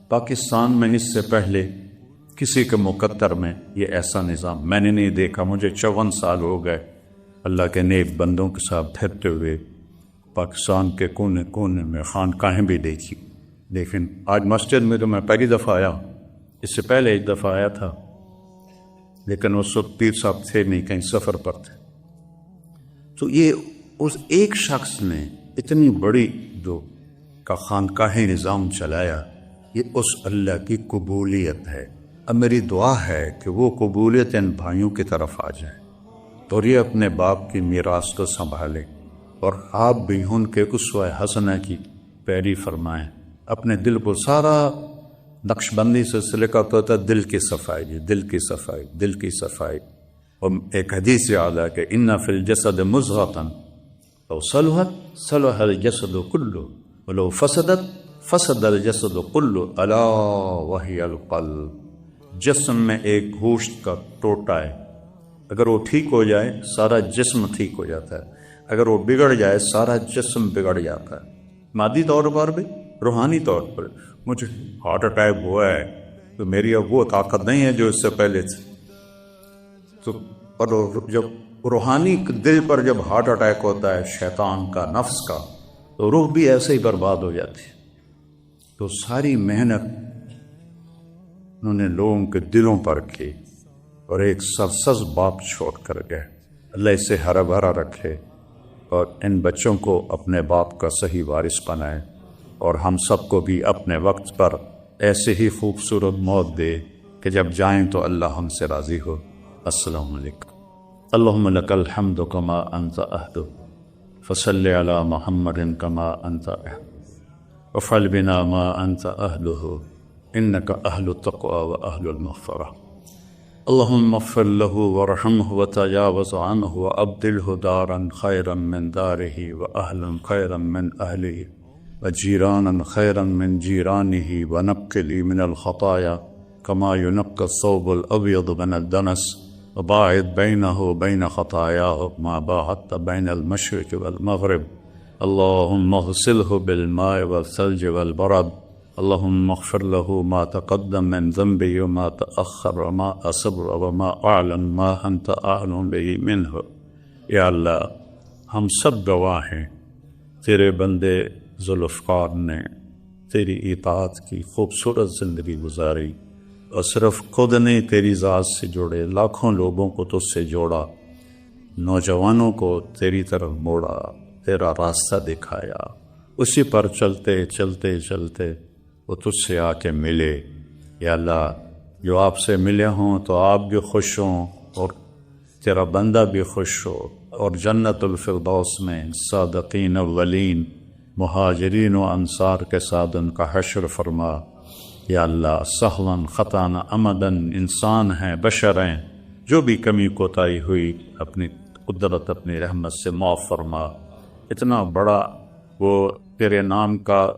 پاکستان میں اس سے پہلے کسی کے مقدر میں یہ ایسا نظام میں نے نہیں دیکھا۔ مجھے 54 سال ہو گئے اللہ کے نیک بندوں کے ساتھ پھرتے ہوئے، پاکستان کے کونے کونے میں خانقاہیں بھی دیکھی، لیکن آج مسجد میں تو میں پہلی دفعہ آیا، اس سے پہلے ایک دفعہ آیا تھا، لیکن اس وقت پیر صاحب تھے نہیں، کہیں سفر پر تھے۔ تو یہ اس ایک شخص نے اتنی بڑی جو کا خانقاہی نظام چلایا، یہ اس اللہ کی قبولیت ہے۔ اب میری دعا ہے کہ وہ قبولیت ان بھائیوں کی طرف آ جائے اور یہ اپنے باپ کی میراث کو سنبھالے، اور آپ بھی ان کے اسوہ حسنہ کی پیروی فرمائیں۔ اپنے دل کو سارا نقش بندی سلسلے کا تو ہوتا ہے دل کی صفائی، جی دل کی صفائی، دل کی صفائی۔ اور ایک حدیث یاد ہے کہ ان فی الجسد مضغۃ لو صلحت صلح الجسد کلہ ولو فسدت فسد الجسد کلہ الا وہی القلب۔ جسم میں ایک گوشت کا ٹوٹا ہے، اگر وہ ٹھیک ہو جائے سارا جسم ٹھیک ہو جاتا ہے، اگر وہ بگڑ جائے سارا جسم بگڑ جاتا ہے، مادی طور پر بھی روحانی طور پر۔ مجھے ہارٹ اٹیک ہوا ہے تو میری اب وہ طاقت نہیں ہے جو اس سے پہلے تھی۔ تو اور جب روحانی دل پر جب ہارٹ اٹیک ہوتا ہے شیطان کا، نفس کا، تو روح بھی ایسے ہی برباد ہو جاتی ہے۔ تو ساری محنت انہوں نے لوگوں کے دلوں پر کی اور ایک سرسبز باپ چھوڑ کر گئے۔ اللہ اسے ہرا بھرا رکھے اور ان بچوں کو اپنے باپ کا صحیح وارث بنائے، اور ہم سب کو بھی اپنے وقت پر ایسے ہی خوبصورت موت دے کہ جب جائیں تو اللہ ہم سے راضی ہو۔ السلام علیکم۔ اللہم لک الحمد کما انت اہل، فصل علی محمد کما انت اہل، وفعل بنا ما أنت أهله إنك أهل التقوى وأهل المغفرة. اللهم اغفر له وارحمه وتجاوز عنه وأبدله دارا خيرا من داره وأهلا خيرا من أهله وجيرانا خيرا من جيرانه ونقل من الخطايا كما ينقى الثوب الأبيض من الدنس وباعد بينه وبين خطاياه ما باعدت بين المشرق والمغرب. اللهم اغسله بالماء والثلج والبرد. اللهم اغفر له ما تقدم من ذنبه وما تأخر وما أسر وما أعلن ما أنت أعلم به منه. یا اللہ ہم سب گواہ ہیں تیرے بندے ذوالفقار نے تیری اطاعت کی خوبصورت زندگی گزاری اور صرف خود نے تیری ذات سے جوڑے، لاکھوں لوگوں کو تجھ سے جوڑا، نوجوانوں کو تیری طرف موڑا، تیرا راستہ دکھایا، اسی پر چلتے چلتے چلتے وہ تجھ سے آ کے ملے۔ یا اللہ جو آپ سے ملے ہوں تو آپ بھی خوش ہوں اور تیرا بندہ بھی خوش ہو، اور جنت الفردوس میں صادقین اولین مہاجرین و انصار کے ساتھ ان کا حشر فرما۔ یا اللہ سہلاً خطاً عمداً انسان ہیں، بشر ہیں، جو بھی کمی کوتاہی ہوئی اپنی قدرت اپنی رحمت سے معاف فرما۔ اتنا بڑا وہ تیرے نام کا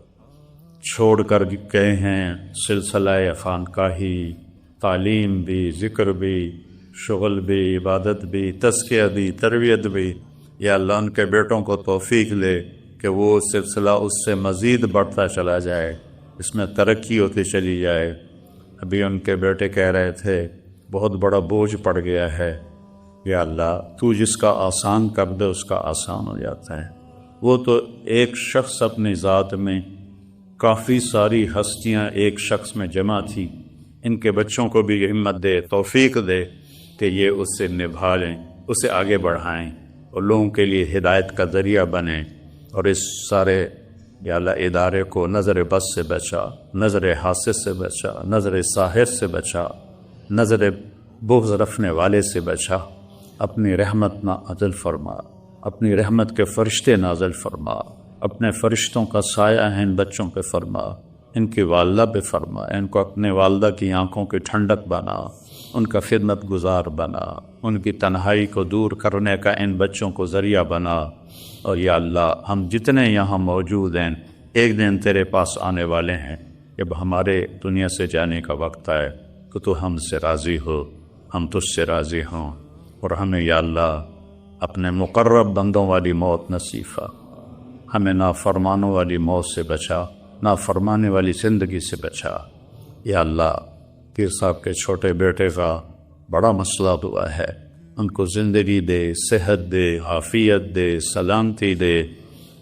چھوڑ کر گئے ہیں، سلسلہ خانقاہی، تعلیم بھی، ذکر بھی، شغل بھی، عبادت بھی، تزکیہ بھی، تربیت بھی۔ یا اللہ ان کے بیٹوں کو توفیق لے کہ وہ سلسلہ اس سے مزید بڑھتا چلا جائے، اس میں ترقی ہوتی چلی جائے۔ ابھی ان کے بیٹے کہہ رہے تھے بہت بڑا بوجھ پڑ گیا ہے۔ یا اللہ تو جس کا آسان کر دے اس کا آسان ہو جاتا ہے۔ وہ تو ایک شخص اپنی ذات میں، کافی ساری ہستیاں ایک شخص میں جمع تھی، ان کے بچوں کو بھی ہمت دے، توفیق دے کہ یہ اس سے نبھا لیں، اسے آگے بڑھائیں اور لوگوں کے لیے ہدایت کا ذریعہ بنیں، اور اس سارے یا اللہ ادارے کو نظر بس سے بچا، نظر حاسد سے بچا، نظر ساحر سے بچا، نظر بغض رکھنے والے سے بچا۔ اپنی رحمت نازل فرما، اپنی رحمت کے فرشتے نازل فرما، اپنے فرشتوں کا سایہ ہے ان بچوں پہ فرما، ان کی والدہ پہ فرما، ان کو اپنے والدہ کی آنکھوں کی ٹھنڈک بنا، ان کا خدمت گزار بنا، ان کی تنہائی کو دور کرنے کا ان بچوں کو ذریعہ بنا۔ اور یا اللہ ہم جتنے یہاں موجود ہیں ایک دن تیرے پاس آنے والے ہیں، جب ہمارے دنیا سے جانے کا وقت آئے کہ تو ہم سے راضی ہو، ہم تجھ سے راضی ہوں، اور ہمیں یا اللہ اپنے مقرب بندوں والی موت نصیب فرما۔ ہمیں نافرمانوں والی موت سے بچا، نافرمانے والی زندگی سے بچا۔ یا اللہ پیر صاحب کے چھوٹے بیٹے کا بڑا مسئلہ ہوا ہے، ان کو زندگی دے، صحت دے، عافیت دے، سلامتی دے،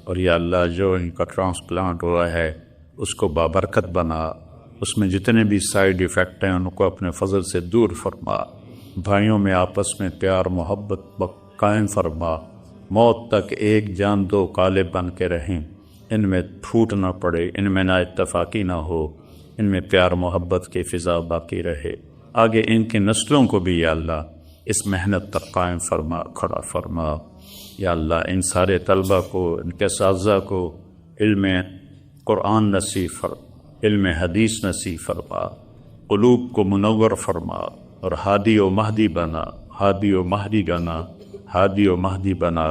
اور یا اللہ جو ان کا ٹرانسپلانٹ ہوا ہے اس کو بابرکت بنا، اس میں جتنے بھی سائیڈ ایفیکٹ ہیں ان کو اپنے فضل سے دور فرما، بھائیوں میں آپس میں پیار محبت قائم فرما، موت تک ایک جان دو کالے بن کے رہیں، ان میں پھوٹ نہ پڑے، ان میں نا اتفاقی نہ ہو، ان میں پیار محبت کی فضا باقی رہے۔ آگے ان کی نسلوں کو بھی یا اللہ اس محنت تک قائم فرما، کھڑا فرما۔ یا اللہ ان سارے طلبہ کو، ان کے اساتذہ کو علم قرآن نصیب فرما، علم حدیث نصیب فرما، قلوب کو منور فرما، اور ہادی و مہدی بنا، ہادی و مہدی بنا، ہادی و مہدی بنا۔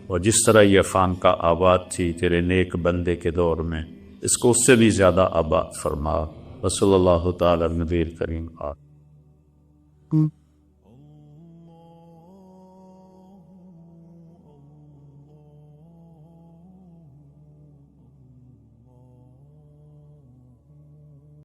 اور جس طرح یہ خانقاہ آباد تھی تیرے نیک بندے کے دور میں، اس کو اس سے بھی زیادہ آباد فرما۔ وصلی اللہ تعالی نبی کریم۔